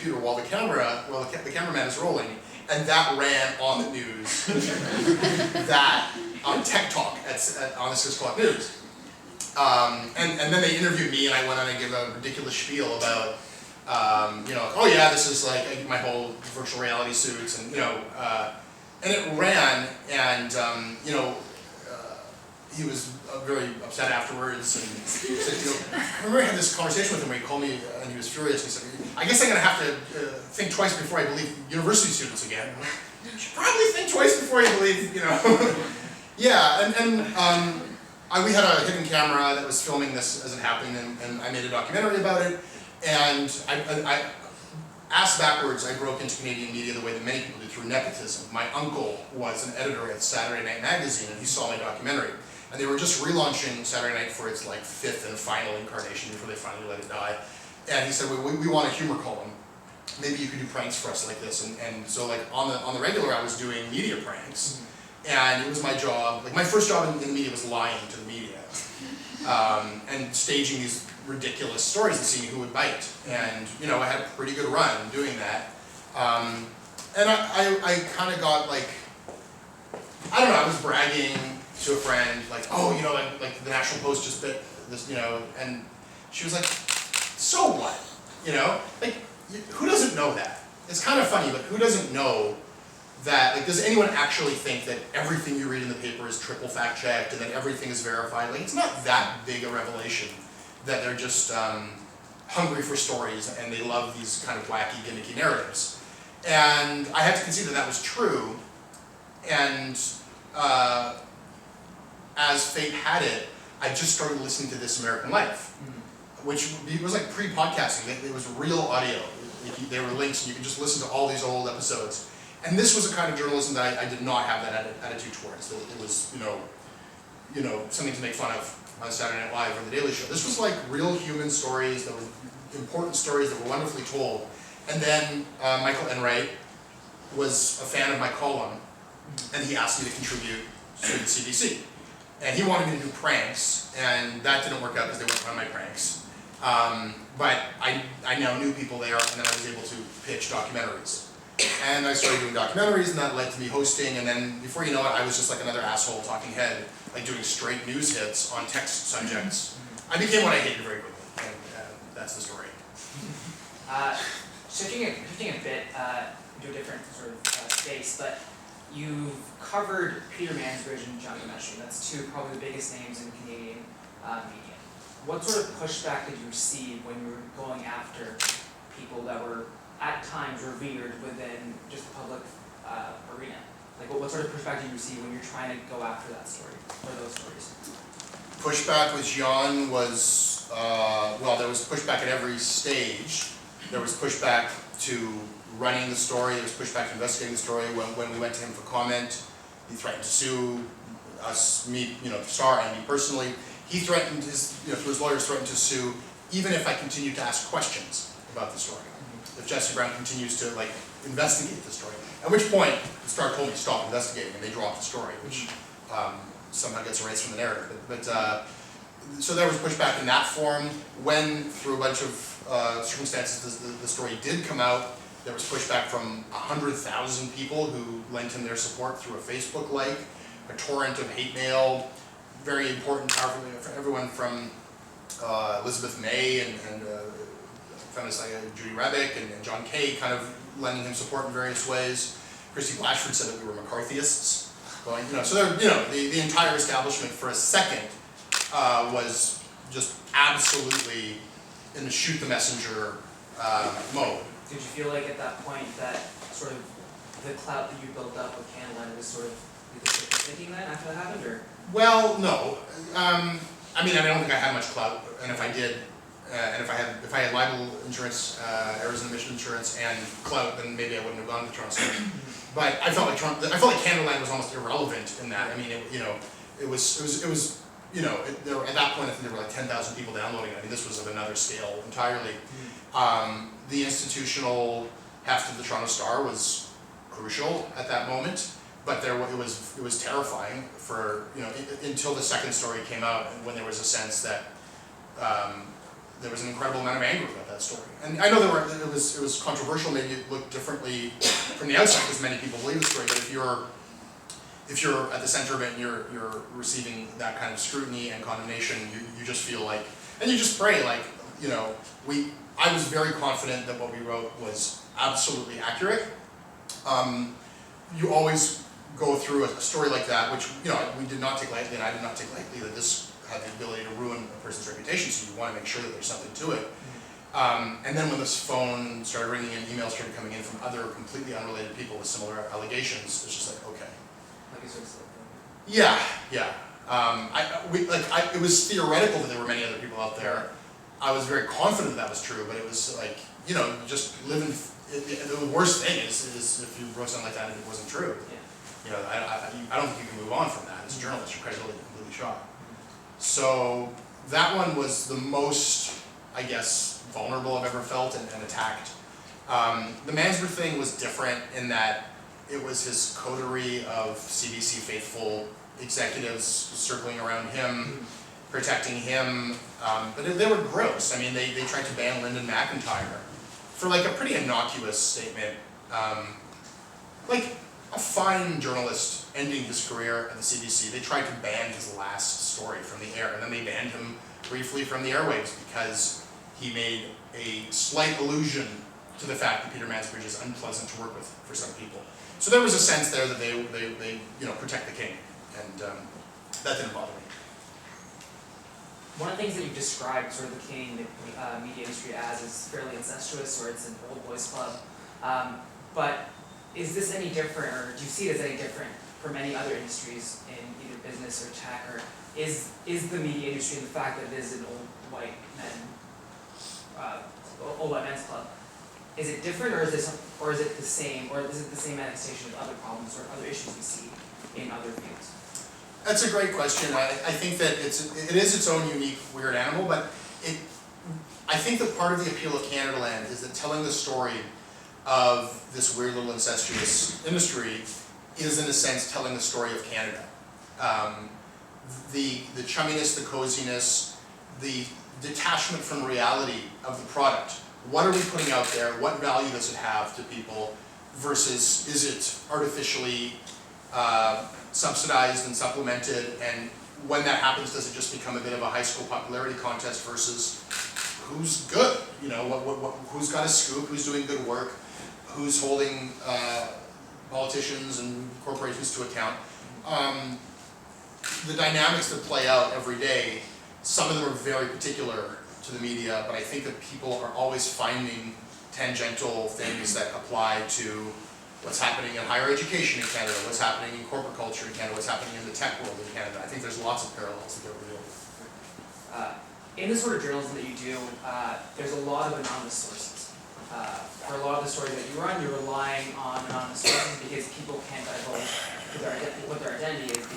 computer while the cameraman is rolling, and that ran on the news, that on Tech Talk on the 6 o'clock news. And then they interviewed me, and I went on and gave a ridiculous spiel about, oh yeah, this is like my whole virtual reality suits, and and it ran, and he was very upset afterwards, and he said, I remember I had this conversation with him where he called me, and he was furious. He said, I guess I'm going to have to think twice before I believe university students again. You should probably think twice before you believe, Yeah, and we had a hidden camera that was filming this as it happened, and I made a documentary about it, and I ass backwards, I broke into Canadian media the way that many people do, through nepotism. My uncle was an editor at Saturday Night Magazine, and he saw my documentary. And they were just relaunching Saturday Night for its 5th and final incarnation before they finally let it die. And he said, we want a humor column. Maybe you could do pranks for us like this. And so on the regular, I was doing media pranks. And it was my job, my first job in the media was lying to the media. And staging these ridiculous stories and seeing who would bite. And I had a pretty good run doing that. And I kind of got I don't know, I was bragging to a friend, oh, the National Post just bit this, and she was like, so what? Who doesn't know that? It's kind of funny, but who doesn't know that, does anyone actually think that everything you read in the paper is triple fact-checked and that everything is verified? It's not that big a revelation that they're just hungry for stories and they love these kind of wacky, gimmicky narratives. And I had to concede that was true, and as fate had it, I just started listening to This American Life, which was pre-podcasting. It was real audio. There were links, and you could just listen to all these old episodes. And this was a kind of journalism that I did not have that attitude towards. It was, something to make fun of on Saturday Night Live or The Daily Show. This was real human stories that were important stories that were wonderfully told. And then Michael Enright was a fan of my column, and he asked me to contribute to the CBC. And he wanted me to do pranks, and that didn't work out because they weren't on my pranks. But I now knew people there, and then I was able to pitch documentaries. And I started doing documentaries, and that led to me hosting, and then before you know it, I was just another asshole talking head, doing straight news hits on text subjects. I became what I hated very quickly, and that's the story. Shifting a bit into a different sort of space, but you've covered Peter Mansbridge and John Demetri. That's two probably the biggest names in Canadian media. What sort of pushback did you receive when you were going after people that were at times revered within just the public arena? What sort of pushback did you receive when you're trying to go after that story, or those stories? Pushback with John was, there was pushback at every stage. There was pushback to running the story, there was pushback to investigating the story. When we went to him for comment, he threatened to sue us, me, the Star, and me personally. He threatened through his lawyers, threatened to sue even if I continued to ask questions about the story. If Jesse Brown continues to investigate the story. At which point, the Star told me to stop investigating, and they dropped the story, which somehow gets erased from the narrative. But so there was pushback in that form. When, through a bunch of circumstances, the story did come out, there was pushback from 100,000 people who lent him their support through a Facebook like, a torrent of hate mail, very important, powerful for everyone from Elizabeth May and feminists like Judy Rebick and John Kay kind of lending him support in various ways. Christy Blatchford said that we were McCarthyists. So there, the entire establishment for a second was just absolutely in the shoot the messenger mode. Did you feel like at that point that sort of the clout that you built up with Canadaland was sort of thinking that after that happened, or? Well, no. I don't think I had much clout, and if I did, and if I had libel insurance, errors and omission insurance, and clout, then maybe I wouldn't have gone to Toronto Star. But I felt like Canadaland was almost irrelevant in that. It was. There were, at that point, I think there were 10,000 people downloading it. This was of another scale entirely. The institutional heft of the Toronto Star was crucial at that moment, but it was terrifying for until the second story came out, when there was a sense that there was an incredible amount of anger about that story. And I know it was controversial, maybe it looked differently from the outside because many people believe the story, but if you're at the center of it and you're receiving that kind of scrutiny and condemnation, you just feel like, and you just pray like, you know, I was very confident that what we wrote was absolutely accurate. You always go through a story like that, which, you know, we did not take lightly, and I did not take lightly that this had the ability to ruin a person's reputation, so you want to make sure that there's something to it. And then when this phone started ringing and emails started coming in from other completely unrelated people with similar allegations, it's just like, okay. Like it's sort of Yeah. It was theoretical that there were many other people out there. I was very confident that was true, but it was like, you know, just living. The worst thing is if you wrote something like that and it wasn't true. Yeah. You know, I don't think you can move on from that as a journalist. Your credibility is completely shot. So that one was the most, I guess, vulnerable I've ever felt and attacked. The Mansbridge thing was different in that it was his coterie of CBC faithful executives circling around him, protecting him, but they were gross. I mean, they tried to ban Lyndon McIntyre for like a pretty innocuous statement. Like a fine journalist ending his career at the CBC, they tried to ban his last story from the air, and then they banned him briefly from the airwaves because he made a slight allusion to the fact that Peter Mansbridge is unpleasant to work with for some people. So there was a sense there that they you know, protect the king, and that didn't bother me. One of the things that you've described sort of the Canadian media industry as is fairly incestuous, or it's an old boys club. But is this any different, or do you see it as any different from any other industries in either business or tech, or is the media industry and the fact that it is an old white men's club, is it different, or is it the same, or is it the same manifestation of other problems or other issues we see in other fields? That's a great question. I think that it is its own unique weird animal, but I think that part of the appeal of Canadaland is that telling the story of this weird little incestuous industry is in a sense telling the story of Canada. The chumminess, the coziness, the detachment from reality of the product. What are we putting out there? What value does it have to people versus is it artificially subsidized and supplemented, and when that happens, does it just become a bit of a high school popularity contest versus who's good? You know, who's got a scoop, who's doing good work, who's holding politicians and corporations to account. The dynamics that play out every day, some of them are very particular to the media, but I think that people are always finding tangential things that apply to what's happening in higher education in Canada, what's happening in corporate culture in Canada, what's happening in the tech world in Canada. I think there's lots of parallels that get revealed. In the sort of journalism that you do, there's a lot of anonymous sources. For a lot of the stories that you run, you're relying on anonymous sources because people can't divulge what their identity is